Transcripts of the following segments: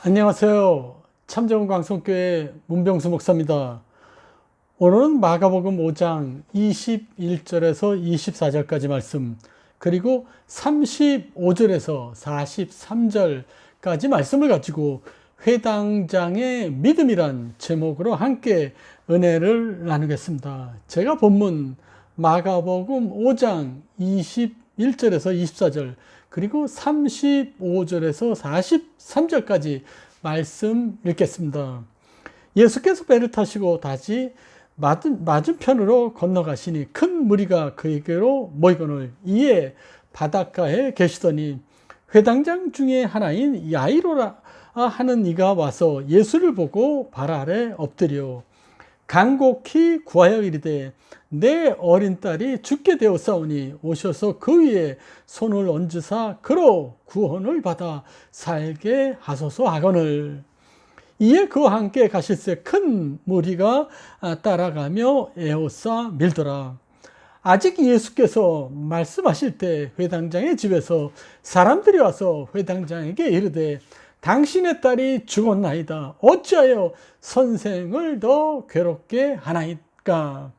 안녕하세요. 참정광성교회 문병수 목사입니다. 오늘은 마가복음 5장 21절에서 24절까지 말씀, 그리고 35절에서 43절까지 말씀을 가지고 회당장의 믿음이란 제목으로 함께 은혜를 나누겠습니다. 제가 본문 마가복음 5장 21절에서 24절, 그리고 35절에서 43절까지 말씀 읽겠습니다. 예수께서 배를 타시고 다시 맞은편으로 건너가시니 큰 무리가 그에게로 모이거늘 이에 바닷가에 계시더니 회당장 중에 하나인 야이로라 하는 이가 와서 예수를 보고 발 아래 엎드려 간곡히 구하여 이르되 내 어린 딸이 죽게 되었사오니 오셔서 그 위에 손을 얹으사 그로 구원을 받아 살게 하소서 하거늘. 이에 그와 함께 가실새 큰 무리가 따라가며 에워싸 밀더라. 아직 예수께서 말씀하실 때 회당장의 집에서 사람들이 와서 회당장에게 이르되 당신의 딸이 죽었나이다. 어찌하여 선생을 더 괴롭게 하나이까?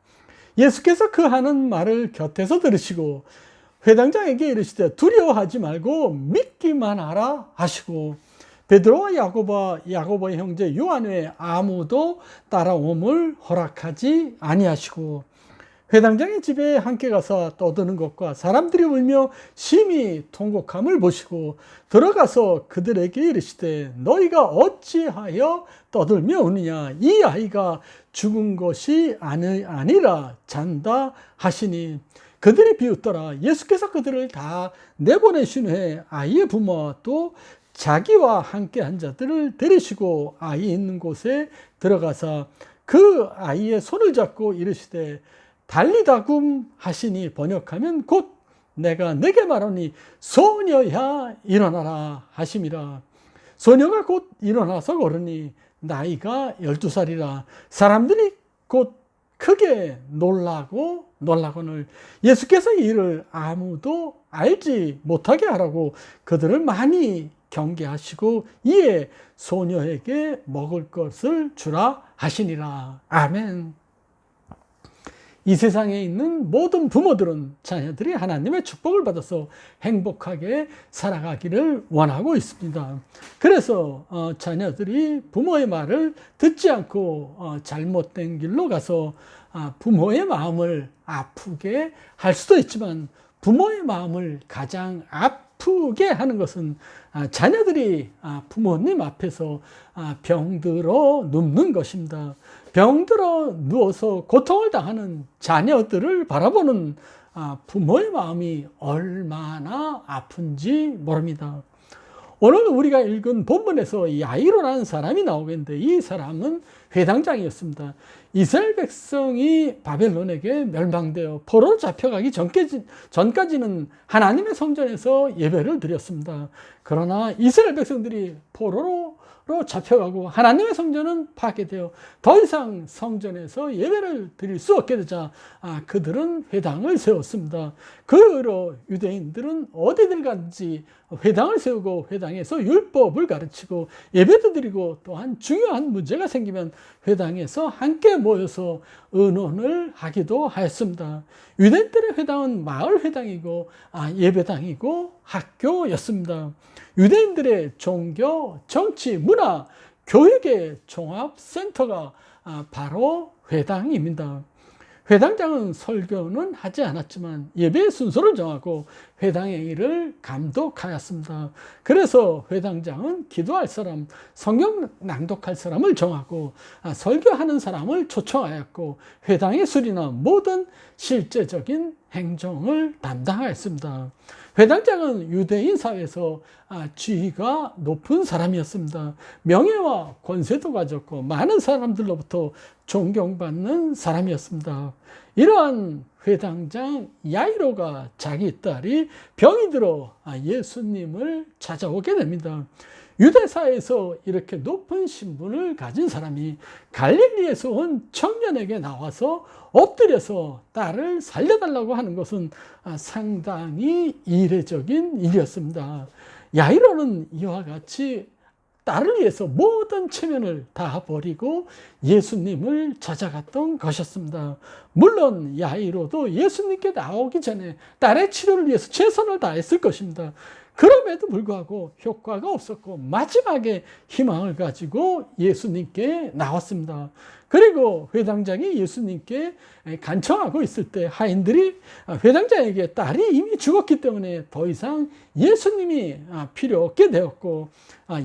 예수께서 그 하는 말을 곁에서 들으시고 회당장에게 이르시되 두려워하지 말고 믿기만 하라 하시고 베드로와 야고보의 형제 요한 외에 아무도 따라옴을 허락하지 아니하시고 회당장의 집에 함께 가서 떠드는 것과 사람들이 울며 심히 통곡함을 보시고 들어가서 그들에게 이르시되 너희가 어찌하여 떠들며 우느냐? 이 아이가 죽은 것이 아니라 잔다 하시니 그들이 비웃더라. 예수께서 그들을 다 내보내신 후에 아이의 부모와 또 자기와 함께 한 자들을 데리시고 아이 있는 곳에 들어가서 그 아이의 손을 잡고 이르시되 달리다굼 하시니 번역하면 곧 내가 내게 말하니 소녀야 일어나라 하심이라. 소녀가 곧 일어나서 걸으니 나이가 12살이라. 사람들이 곧 크게 놀라거늘 예수께서 이를 아무도 알지 못하게 하라고 그들을 많이 경계하시고 이에 소녀에게 먹을 것을 주라 하시니라. 아멘. 이 세상에 있는 모든 부모들은 자녀들이 하나님의 축복을 받아서 행복하게 살아가기를 원하고 있습니다. 그래서 자녀들이 부모의 말을 듣지 않고 잘못된 길로 가서 부모의 마음을 아프게 할 수도 있지만 부모의 마음을 가장 아프게 하는 것은 자녀들이 부모님 앞에서 병들어 눕는 것입니다. 병들어 누워서 고통을 당하는 자녀들을 바라보는 부모의 마음이 얼마나 아픈지 모릅니다. 오늘 우리가 읽은 본문에서 야이로라는 사람이 나오겠는데 이 사람은 회당장이었습니다. 이스라엘 백성이 바벨론에게 멸망되어 포로로 잡혀가기 전까지는 하나님의 성전에서 예배를 드렸습니다. 그러나 이스라엘 백성들이 포로로 잡혀가고 하나님의 성전은 파괴되어 더 이상 성전에서 예배를 드릴 수 없게 되자 그들은 회당을 세웠습니다. 그로 유대인들은 어디들 간지 회당을 세우고 회당에서 율법을 가르치고 예배도 드리고 또한 중요한 문제가 생기면 회당에서 함께 모여서 의논을 하기도 하였습니다. 유대인들의 회당은 마을 회당이고 예배당이고 학교였습니다. 유대인들의 종교, 정치, 문화, 교육의 종합센터가 바로 회당입니다. 회당장은 설교는 하지 않았지만 예배의 순서를 정하고 회당의 일을 감독하였습니다. 그래서 회당장은 기도할 사람, 성경 낭독할 사람을 정하고 설교하는 사람을 초청하였고 회당의 수리나 모든 실제적인 행정을 담당하였습니다. 회당장은 유대인 사회에서 지위가 높은 사람이었습니다. 명예와 권세도 가졌고 많은 사람들로부터 존경받는 사람이었습니다. 이러한 회당장 야이로가 자기 딸이 병이 들어 예수님을 찾아오게 됩니다. 유대사에서 이렇게 높은 신분을 가진 사람이 갈릴리에서 온 청년에게 나와서 엎드려서 딸을 살려달라고 하는 것은 상당히 이례적인 일이었습니다. 야이로는 이와 같이 딸을 위해서 모든 체면을 다 버리고 예수님을 찾아갔던 것이었습니다. 물론 야이로도 예수님께 나오기 전에 딸의 치료를 위해서 최선을 다했을 것입니다. 그럼에도 불구하고 효과가 없었고 마지막에 희망을 가지고 예수님께 나왔습니다. 그리고 회당장이 예수님께 간청하고 있을 때 하인들이 회당장에게 딸이 이미 죽었기 때문에 더 이상 예수님이 필요 없게 되었고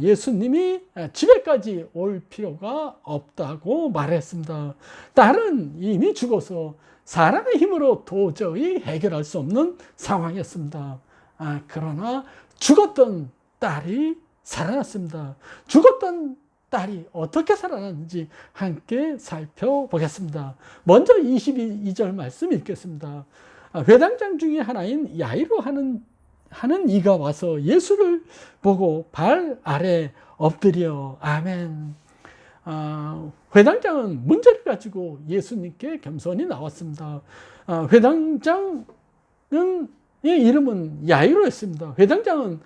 예수님이 집에까지 올 필요가 없다고 말했습니다. 딸은 이미 죽어서 사람의 힘으로 도저히 해결할 수 없는 상황이었습니다. 그러나 죽었던 딸이 살아났습니다. 죽었던 딸이 어떻게 살아났는지 함께 살펴보겠습니다. 먼저 22절 말씀 읽겠습니다. 회당장 중에 하나인 야이로 하는 이가 와서 예수를 보고 발 아래 엎드려 아멘. 회당장은 문제를 가지고 예수님께 겸손히 나왔습니다. 회당장은 이름은 야이로였습니다. 회당장은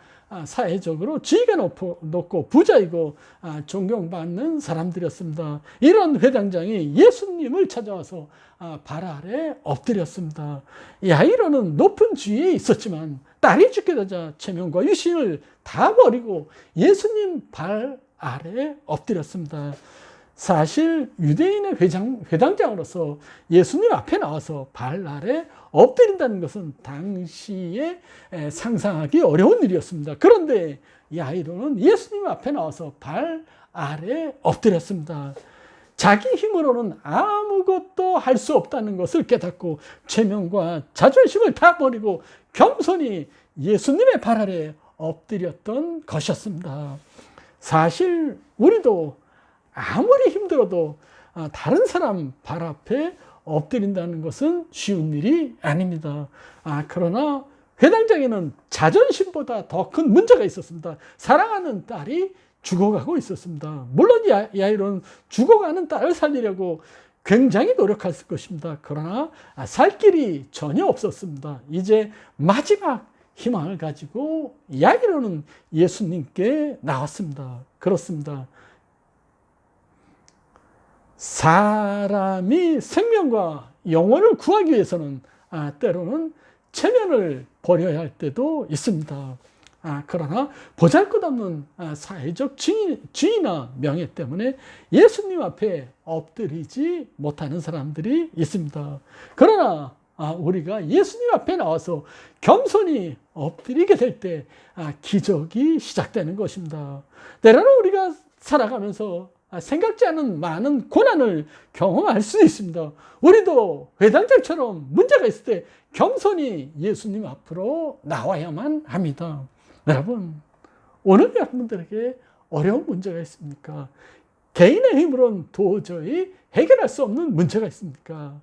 사회적으로 지위가 높고 부자이고 존경받는 사람들이었습니다. 이런 회당장이 예수님을 찾아와서 발 아래 엎드렸습니다. 야이로는 높은 지위에 있었지만 딸이 죽게 되자 체면과 유신을 다 버리고 예수님 발 아래 엎드렸습니다. 사실 유대인의 회당장으로서 예수님 앞에 나와서 발 아래 엎드린다는 것은 당시에 상상하기 어려운 일이었습니다. 그런데 야이로는 예수님 앞에 나와서 발 아래 엎드렸습니다. 자기 힘으로는 아무것도 할 수 없다는 것을 깨닫고 체면과 자존심을 다 버리고 겸손히 예수님의 발 아래 엎드렸던 것이었습니다. 사실 우리도 아무리 힘들어도 다른 사람 발 앞에 엎드린다는 것은 쉬운 일이 아닙니다. 그러나 회당장에는 자존심보다 더 큰 문제가 있었습니다. 사랑하는 딸이 죽어가고 있었습니다. 물론 야이로는 죽어가는 딸을 살리려고 굉장히 노력했을 것입니다. 그러나 살 길이 전혀 없었습니다. 이제 마지막 희망을 가지고 야이로는 예수님께 나왔습니다. 그렇습니다. 사람이 생명과 영혼을 구하기 위해서는 때로는 체면을 버려야 할 때도 있습니다. 그러나 보잘것없는 사회적 지위나 명예 때문에 예수님 앞에 엎드리지 못하는 사람들이 있습니다. 그러나 우리가 예수님 앞에 나와서 겸손히 엎드리게 될 때 기적이 시작되는 것입니다. 때로는 우리가 살아가면서 생각지 않은 많은 고난을 경험할 수도 있습니다. 우리도 회당장처럼 문제가 있을 때 겸손히 예수님 앞으로 나와야만 합니다. 여러분, 오늘 여러분들에게 어려운 문제가 있습니까? 개인의 힘으로는 도저히 해결할 수 없는 문제가 있습니까?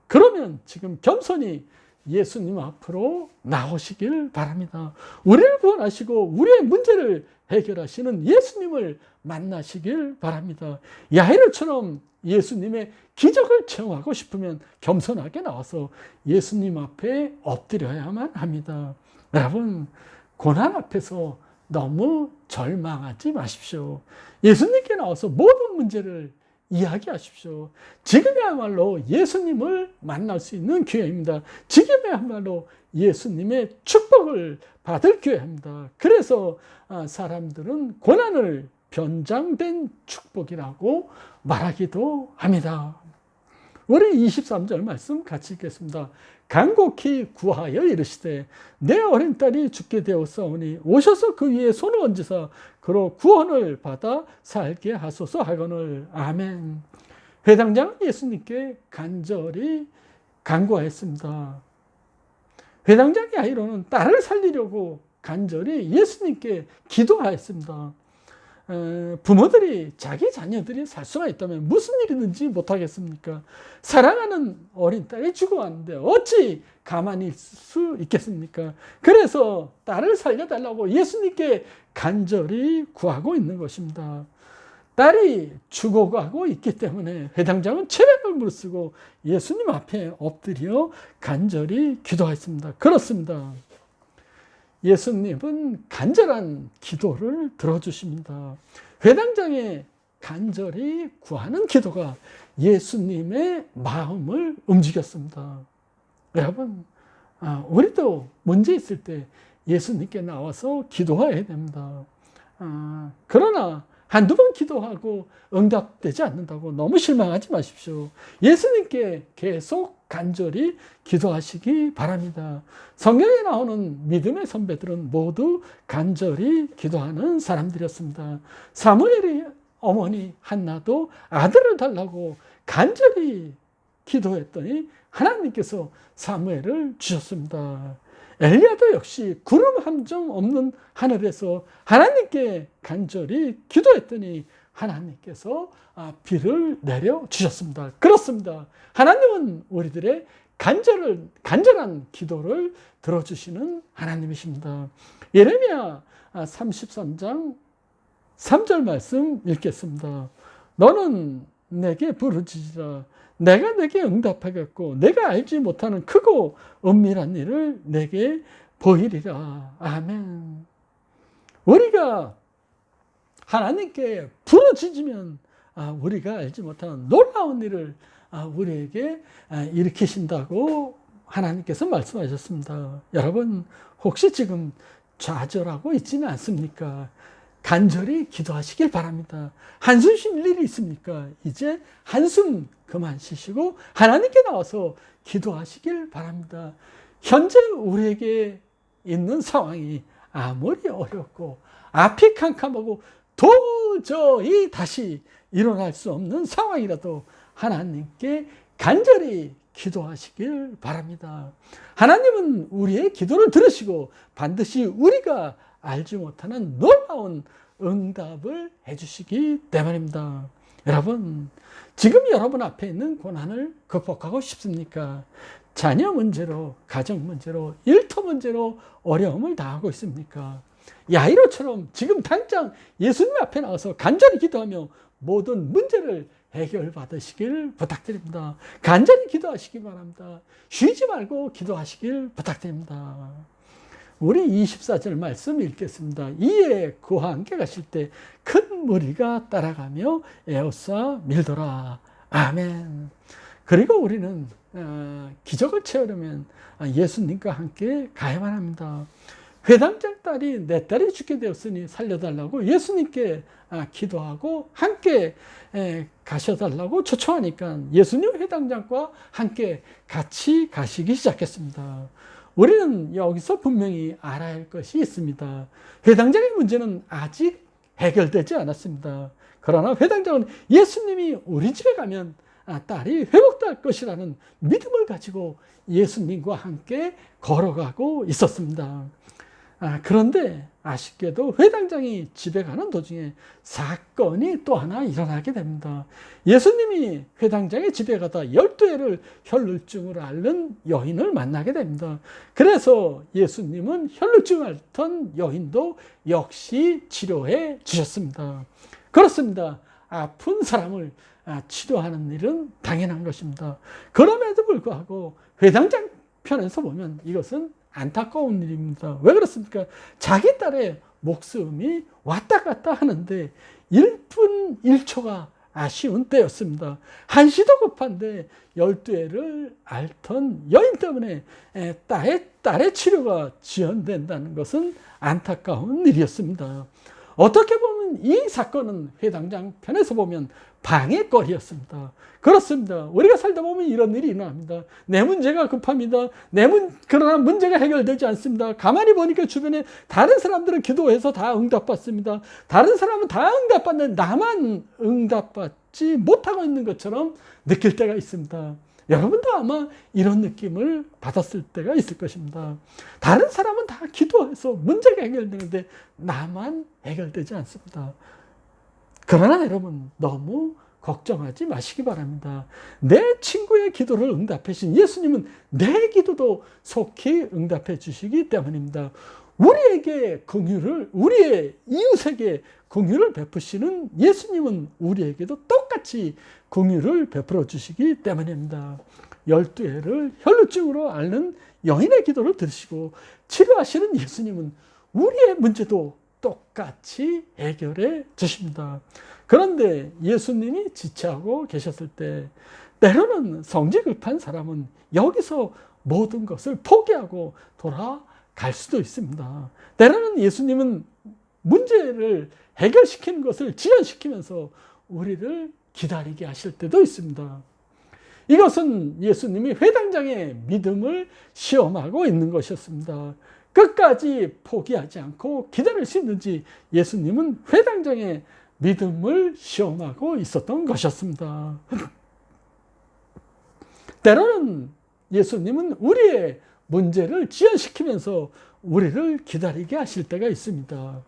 그러면 지금 겸손히 예수님 앞으로 나오시길 바랍니다. 우리를 구원하시고 우리의 문제를 해결하시는 예수님을 만나시길 바랍니다. 야이로처럼 예수님의 기적을 체험하고 싶으면 겸손하게 나와서 예수님 앞에 엎드려야만 합니다. 여러분, 고난 앞에서 너무 절망하지 마십시오. 예수님께 나와서 모든 문제를 이야기하십시오. 지금이야말로 예수님을 만날 수 있는 기회입니다. 지금이야말로 예수님의 축복을 받을 기회입니다. 그래서 사람들은 고난을 변장된 축복이라고 말하기도 합니다. 우리 23절 말씀 같이 읽겠습니다. 간곡히 구하여 이르시되 내 어린 딸이 죽게 되었사오니 오셔서 그 위에 손을 얹으사 그로 구원을 받아 살게 하소서 하거늘. 아멘. 회당장은 예수님께 간절히 간구하였습니다. 회당장의 아이로는 딸을 살리려고 간절히 예수님께 기도하였습니다. 부모들이 자기 자녀들이 살 수만 있다면 무슨 일이든지 못하겠습니까? 사랑하는 어린 딸이 죽어왔는데 어찌 가만히 있을 수 있겠습니까? 그래서 딸을 살려달라고 예수님께 간절히 구하고 있는 것입니다. 딸이 죽어가고 있기 때문에 회당장은 체면을 무릅쓰고 예수님 앞에 엎드려 간절히 기도했습니다. 그렇습니다. 예수님은 간절한 기도를 들어주십니다. 회당장에 간절히 구하는 기도가 예수님의 마음을 움직였습니다. 여러분, 우리도 문제 있을 때 예수님께 나와서 기도해야 됩니다. 그러나 한두 번 기도하고 응답되지 않는다고 너무 실망하지 마십시오. 예수님께 계속 간절히 기도하시기 바랍니다. 성경에 나오는 믿음의 선배들은 모두 간절히 기도하는 사람들이었습니다. 사무엘의 어머니 한나도 아들을 달라고 간절히 기도했더니 하나님께서 사무엘을 주셨습니다. 엘리야도 역시 구름 한 점 없는 하늘에서 하나님께 간절히 기도했더니 하나님께서 비를 내려 주셨습니다. 그렇습니다. 하나님은 우리들의 간절한 기도를 들어주시는 하나님이십니다. 예레미야 33장 3절 말씀 읽겠습니다. 너는 내게 부르짖으라. 내가 내게 응답하겠고 내가 알지 못하는 크고 은밀한 일을 내게 보이리라. 아멘. 우리가 하나님께 부르짖으면 우리가 알지 못하는 놀라운 일을 우리에게 일으키신다고 하나님께서 말씀하셨습니다. 여러분, 혹시 지금 좌절하고 있지는 않습니까? 간절히 기도하시길 바랍니다. 한숨 쉴 일이 있습니까? 이제 한숨 그만 쉬시고 하나님께 나와서 기도하시길 바랍니다. 현재 우리에게 있는 상황이 아무리 어렵고 앞이 캄캄하고 도저히 다시 일어날 수 없는 상황이라도 하나님께 간절히 기도하시길 바랍니다. 하나님은 우리의 기도를 들으시고 반드시 우리가 알지 못하는 놀라운 응답을 해주시기 때문입니다. 여러분, 지금 여러분 앞에 있는 고난을 극복하고 싶습니까? 자녀 문제로, 가정 문제로, 일터 문제로 어려움을 당하고 있습니까? 야이로처럼 지금 당장 예수님 앞에 나와서 간절히 기도하며 모든 문제를 해결받으시길 부탁드립니다. 간절히 기도하시기 바랍니다. 쉬지 말고 기도하시길 부탁드립니다. 우리 24절 말씀 읽겠습니다. 이에 그와 함께 가실 때 큰 무리가 따라가며 에워싸 밀더라. 아멘. 그리고 우리는 기적을 채우려면 예수님과 함께 가야만 합니다. 회당장 딸이 내 딸이 죽게 되었으니 살려달라고 예수님께 기도하고 함께 가셔달라고 초청하니까 예수님 회당장과 함께 같이 가시기 시작했습니다. 우리는 여기서 분명히 알아야 할 것이 있습니다. 회당장의 문제는 아직 해결되지 않았습니다. 그러나 회당장은 예수님이 우리 집에 가면 딸이 회복될 것이라는 믿음을 가지고 예수님과 함께 걸어가고 있었습니다. 그런데 아쉽게도 회당장이 집에 가는 도중에 사건이 또 하나 일어나게 됩니다. 예수님이 회당장의 집에 가다 12해를 혈루증을 앓는 여인을 만나게 됩니다. 그래서 예수님은 혈루증을 앓던 여인도 역시 치료해 주셨습니다. 그렇습니다. 아픈 사람을 치료하는 일은 당연한 것입니다. 그럼에도 불구하고 회당장 편에서 보면 이것은 안타까운 일입니다. 왜 그렇습니까? 자기 딸의 목숨이 왔다 갔다 하는데 1분 1초가 아쉬운 때였습니다. 한시도 급한데 12해를 앓던 여인 때문에 딸의 치료가 지연된다는 것은 안타까운 일이었습니다. 어떻게 보면 이 사건은 회당장 편에서 보면 방해거리였습니다. 그렇습니다. 우리가 살다 보면 이런 일이 일어납니다. 내 문제가 급합니다. 그러나 문제가 해결되지 않습니다. 가만히 보니까 주변에 다른 사람들은 기도해서 다 응답받습니다. 다른 사람은 다 응답받는데 나만 응답받지 못하고 있는 것처럼 느낄 때가 있습니다. 여러분도 아마 이런 느낌을 받았을 때가 있을 것입니다. 다른 사람은 다 기도해서 문제가 해결되는데 나만 해결되지 않습니다. 그러나 여러분, 너무 걱정하지 마시기 바랍니다. 내 친구의 기도를 응답해 주신 예수님은 내 기도도 속히 응답해 주시기 때문입니다. 우리에게 우리의 이웃에게 긍휼을 베푸시는 예수님은 우리에게도 똑같이 긍휼을 베풀어 주시기 때문입니다. 12해를 혈루증으로 앓는 여인의 기도를 들으시고 치료하시는 예수님은 우리의 문제도 똑같이 해결해 주십니다. 그런데 예수님이 지체하고 계셨을 때 때로는 성질 급한 사람은 여기서 모든 것을 포기하고 돌아갈 수도 있습니다. 때로는 예수님은 문제를 해결시키는 것을 지연시키면서 우리를 기다리게 하실 때도 있습니다. 이것은 예수님이 회당장의 믿음을 시험하고 있는 것이었습니다. 끝까지 포기하지 않고 기다릴 수 있는지 예수님은 회당장의 믿음을 시험하고 있었던 것이었습니다. 때로는 예수님은 우리의 문제를 지연시키면서 우리를 기다리게 하실 때가 있습니다.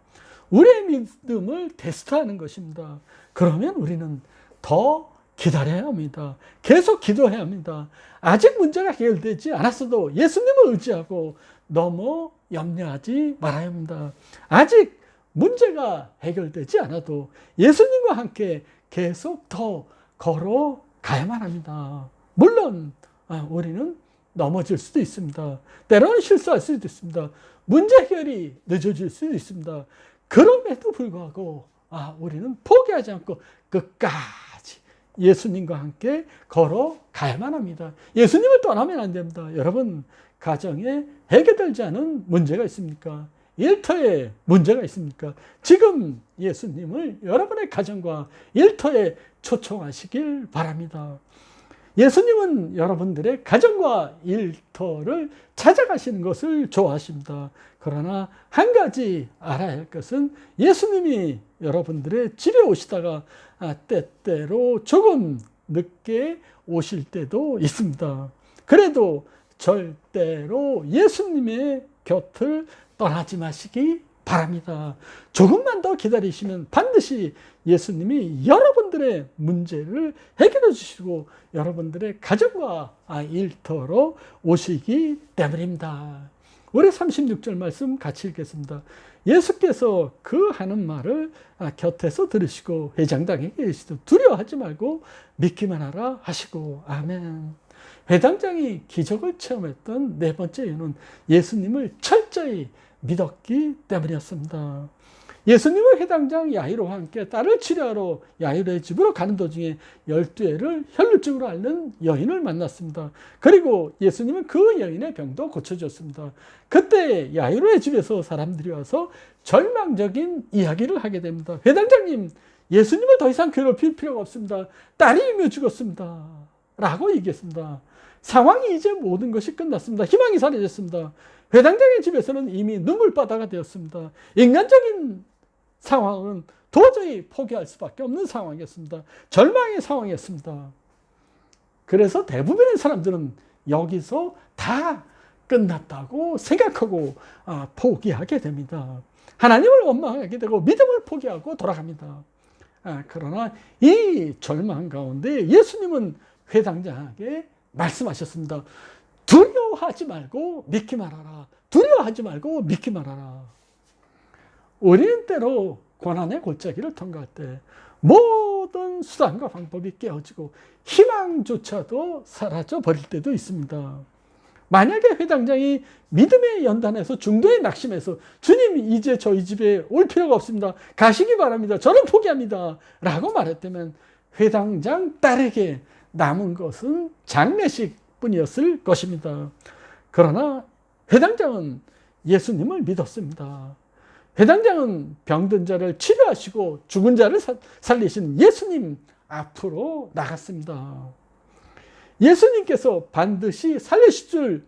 우리의 믿음을 테스트하는 것입니다. 그러면 우리는 더 기다려야 합니다. 계속 기도해야 합니다. 아직 문제가 해결되지 않았어도 예수님을 의지하고 너무 염려하지 말아야 합니다. 아직 문제가 해결되지 않아도 예수님과 함께 계속 더 걸어가야만 합니다. 물론 우리는 넘어질 수도 있습니다. 때로는 실수할 수도 있습니다. 문제 해결이 늦어질 수도 있습니다. 그럼에도 불구하고 우리는 포기하지 않고 끝까지 예수님과 함께 걸어가야만 합니다. 예수님을 떠나면 안 됩니다. 여러분, 가정에 해결되지 않은 문제가 있습니까? 일터에 문제가 있습니까? 지금 예수님을 여러분의 가정과 일터에 초청하시길 바랍니다. 예수님은 여러분들의 가정과 일터를 찾아가시는 것을 좋아하십니다. 그러나 한 가지 알아야 할 것은 예수님이 여러분들의 집에 오시다가 때때로 조금 늦게 오실 때도 있습니다. 그래도 절대로 예수님의 곁을 떠나지 마시기 바랍니다. 조금만 더 기다리시면 반드시 예수님이 여러분들의 문제를 해결해 주시고 여러분들의 가정과 일터로 오시기 때문입니다. 우리 36절 말씀 같이 읽겠습니다. 예수께서 그 하는 말을 곁에서 들으시고 회장장에게 이르시되 두려워하지 말고 믿기만 하라 하시고 아멘. 회장장이 기적을 체험했던 네 번째 이유는 예수님을 철저히 믿었기 때문이었습니다. 예수님은 회당장 야이로와 함께 딸을 치료하러 야이로의 집으로 가는 도중에 12해를 혈루증으로 앓는 여인을 만났습니다. 그리고 예수님은 그 여인의 병도 고쳐줬습니다. 그때 야이로의 집에서 사람들이 와서 절망적인 이야기를 하게 됩니다. 회당장님, 예수님을 더 이상 괴롭힐 필요가 없습니다. 딸이 이미 죽었습니다. 라고 얘기했습니다. 상황이 이제 모든 것이 끝났습니다. 희망이 사라졌습니다. 회당장의 집에서는 이미 눈물바다가 되었습니다. 인간적인 상황은 도저히 포기할 수밖에 없는 상황이었습니다. 절망의 상황이었습니다. 그래서 대부분의 사람들은 여기서 다 끝났다고 생각하고 포기하게 됩니다. 하나님을 원망하게 되고 믿음을 포기하고 돌아갑니다. 그러나 이 절망 가운데 예수님은 회당장에게 말씀하셨습니다. 두려워하지 말고 믿기만 하라. 두려워하지 말고 믿기만 하라. 우리는 때로 고난의 골짜기를 통과할 때 모든 수단과 방법이 깨어지고 희망조차도 사라져 버릴 때도 있습니다. 만약에 회당장이 믿음의 연단에서 중도에 낙심해서 주님 이제 저희 집에 올 필요가 없습니다. 가시기 바랍니다. 저는 포기합니다. 라고 말했다면 회당장 딸에게 남은 것은 장례식 뿐이었을 것입니다. 그러나 회당장은 예수님을 믿었습니다. 회당장은 병든 자를 치료하시고 죽은 자를 살리신 예수님 앞으로 나갔습니다. 예수님께서 반드시 살리실 줄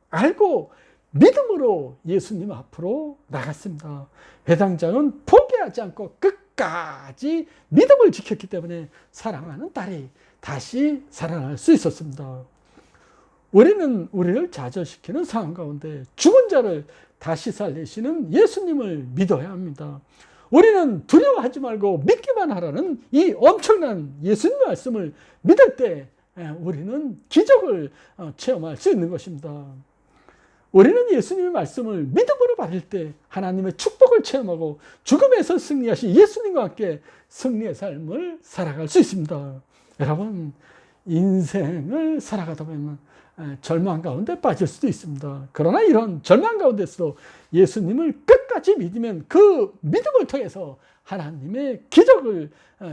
알고 믿음으로 예수님 앞으로 나갔습니다. 회당장은 포기하지 않고 끝까지 믿음을 지켰기 때문에 사랑하는 딸이 다시 살아날 수 있었습니다. 우리는 우리를 좌절시키는 상황 가운데 죽은 자를 다시 살리시는 예수님을 믿어야 합니다. 우리는 두려워하지 말고 믿기만 하라는 이 엄청난 예수님 말씀을 믿을 때 우리는 기적을 체험할 수 있는 것입니다. 우리는 예수님의 말씀을 믿음으로 받을 때 하나님의 축복을 체험하고 죽음에서 승리하신 예수님과 함께 승리의 삶을 살아갈 수 있습니다. 여러분, 인생을 살아가다 보면 절망 가운데 빠질 수도 있습니다. 그러나 이런 절망 가운데서 예수님을 끝까지 믿으면 그 믿음을 통해서 하나님의 기적을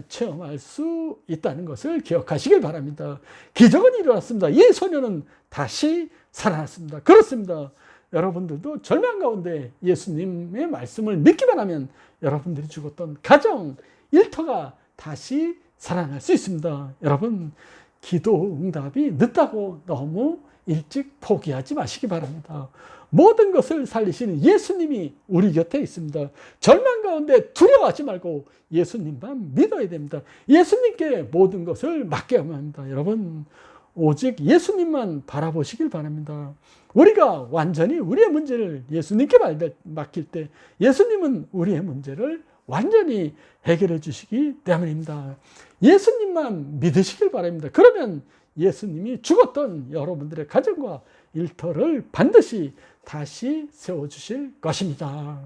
체험할 수 있다는 것을 기억하시길 바랍니다. 기적은 일어났습니다. 이 소녀는 다시 살아났습니다. 그렇습니다. 여러분들도 절망 가운데 예수님의 말씀을 믿기만 하면 여러분들이 죽었던 가정, 일터가 다시 살아날 수 있습니다. 여러분, 기도 응답이 늦다고 너무 일찍 포기하지 마시기 바랍니다. 모든 것을 살리시는 예수님이 우리 곁에 있습니다. 절망 가운데 두려워하지 말고 예수님만 믿어야 됩니다. 예수님께 모든 것을 맡겨야 합니다. 여러분, 오직 예수님만 바라보시길 바랍니다. 우리가 완전히 우리의 문제를 예수님께 맡길 때 예수님은 우리의 문제를 완전히 해결해 주시기 때문입니다. 예수님만 믿으시길 바랍니다. 그러면 예수님이 죽었던 여러분들의 가정과 일터를 반드시 다시 세워주실 것입니다.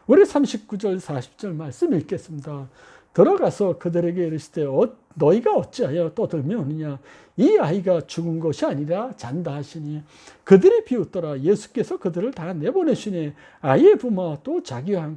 우리 39절 40절 말씀 읽겠습니다. 들어가서 그들에게 이르시되 너희가 어찌하여 떠들며 오느냐. 이 아이가 죽은 것이 아니라 잔다 하시니 그들이 비웃더라. 예수께서 그들을 다 내보내시니 아이의 부모와 또 자기와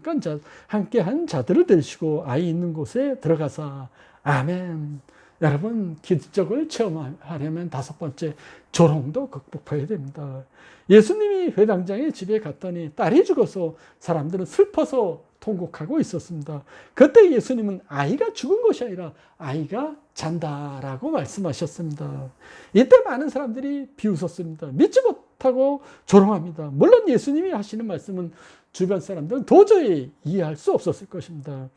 함께한 자들을 데리시고 아이 있는 곳에 들어가사. 아멘. 여러분, 기적을 체험하려면 다섯 번째, 조롱도 극복해야 됩니다. 예수님이 회당장의 집에 갔더니 딸이 죽어서 사람들은 슬퍼서 통곡하고 있었습니다. 그때 예수님은 아이가 죽은 것이 아니라 아이가 잔다라고 말씀하셨습니다. 이때 많은 사람들이 비웃었습니다. 믿지 못하고 조롱합니다. 물론 예수님이 하시는 말씀은 주변 사람들은 도저히 이해할 수 없었을 것입니다.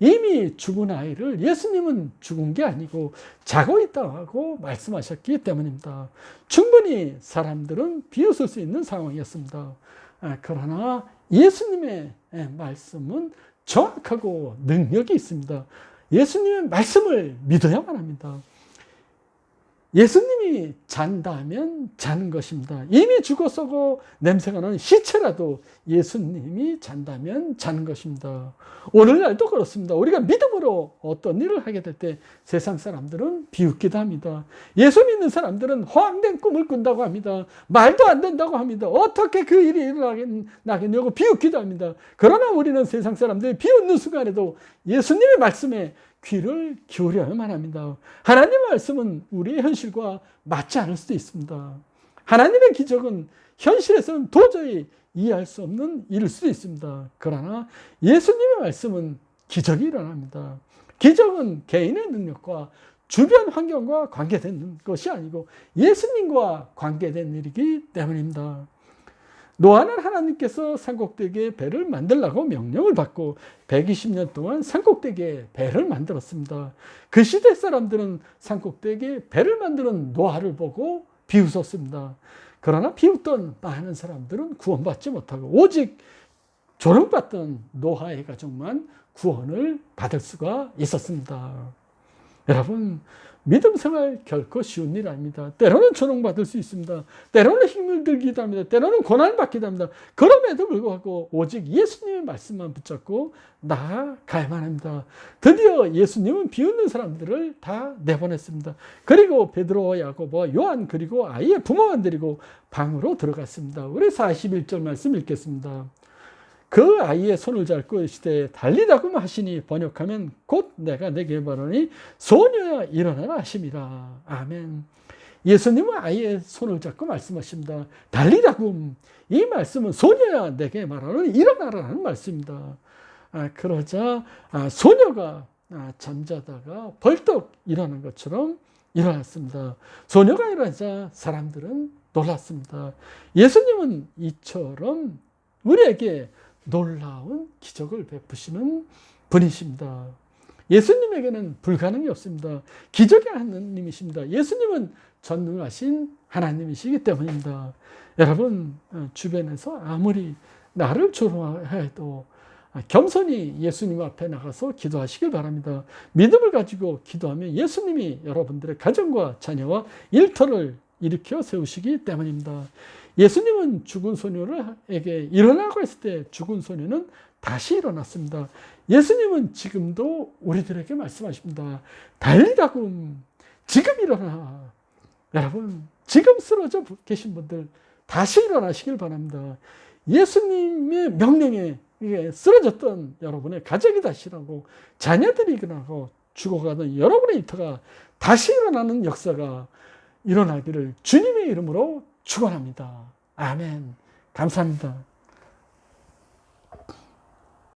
이미 죽은 아이를 예수님은 죽은 게 아니고 자고 있다고 말씀하셨기 때문입니다. 충분히 사람들은 비웃을 수 있는 상황이었습니다. 그러나 예수님의 말씀은 정확하고 능력이 있습니다. 예수님의 말씀을 믿어야만 합니다. 예수님이 잔다면 자는 것입니다. 이미 죽어서고 냄새가 나는 시체라도 예수님이 잔다면 자는 것입니다. 오늘날도 그렇습니다. 우리가 믿음으로 어떤 일을 하게 될 때 세상 사람들은 비웃기도 합니다. 예수 믿는 사람들은 허황된 꿈을 꾼다고 합니다. 말도 안 된다고 합니다. 어떻게 그 일이 일어나겠냐고 비웃기도 합니다. 그러나 우리는 세상 사람들이 비웃는 순간에도 예수님의 말씀에 귀를 기울여야만 합니다. 하나님의 말씀은 우리의 현실과 맞지 않을 수도 있습니다. 하나님의 기적은 현실에서는 도저히 이해할 수 없는 일일 수도 있습니다. 그러나 예수님의 말씀은 기적이 일어납니다. 기적은 개인의 능력과 주변 환경과 관계된 것이 아니고 예수님과 관계된 일이기 때문입니다. 노아는 하나님께서 산꼭대기에 배를 만들라고 명령을 받고 120년 동안 산꼭대기에 배를 만들었습니다. 그 시대 사람들은 산꼭대기에 배를 만드는 노아를 보고 비웃었습니다. 그러나 비웃던 많은 사람들은 구원받지 못하고 오직 조롱받던 노아의 가족만 구원을 받을 수가 있었습니다. 여러분, 믿음 생활 결코 쉬운 일 아닙니다. 때로는 조롱받을 수 있습니다. 때로는 힘을 들기도 합니다. 때로는 고난을 받기도 합니다. 그럼에도 불구하고 오직 예수님의 말씀만 붙잡고 나아가야만 합니다. 드디어 예수님은 비웃는 사람들을 다 내보냈습니다. 그리고 베드로와 야고보와 요한 그리고 아이의 부모만 데리고 방으로 들어갔습니다. 우리 41절 말씀 읽겠습니다. 그 아이의 손을 잡고 이르시되 달리다금 하시니 번역하면 곧 내가 내게 말하니 소녀야 일어나라 하심이라. 아멘. 예수님은 아이의 손을 잡고 말씀하십니다. 달리다금. 이 말씀은 소녀야 내게 말하는 일어나라는 말씀입니다. 그러자 소녀가 잠자다가 벌떡 일어난 것처럼 일어났습니다. 소녀가 일어나자 사람들은 놀랐습니다. 예수님은 이처럼 우리에게 놀라운 기적을 베푸시는 분이십니다. 예수님에게는 불가능이 없습니다. 기적의 하나님이십니다. 예수님은 전능하신 하나님이시기 때문입니다. 여러분, 주변에서 아무리 나를 조롱해도 겸손히 예수님 앞에 나가서 기도하시길 바랍니다. 믿음을 가지고 기도하면 예수님이 여러분들의 가정과 자녀와 일터를 일으켜 세우시기 때문입니다. 예수님은 죽은 소녀에게 일어나고 했을 때 죽은 소녀는 다시 일어났습니다. 예수님은 지금도 우리들에게 말씀하십니다. 달리다금 지금 일어나. 여러분, 지금 쓰러져 계신 분들 다시 일어나시길 바랍니다. 예수님의 명령에 쓰러졌던 여러분의 가족이 다시 일어나고 자녀들이 일어나고 죽어가는 여러분의 일터가 다시 일어나는 역사가 일어나기를 주님의 이름으로 축원합니다. 아멘. 감사합니다.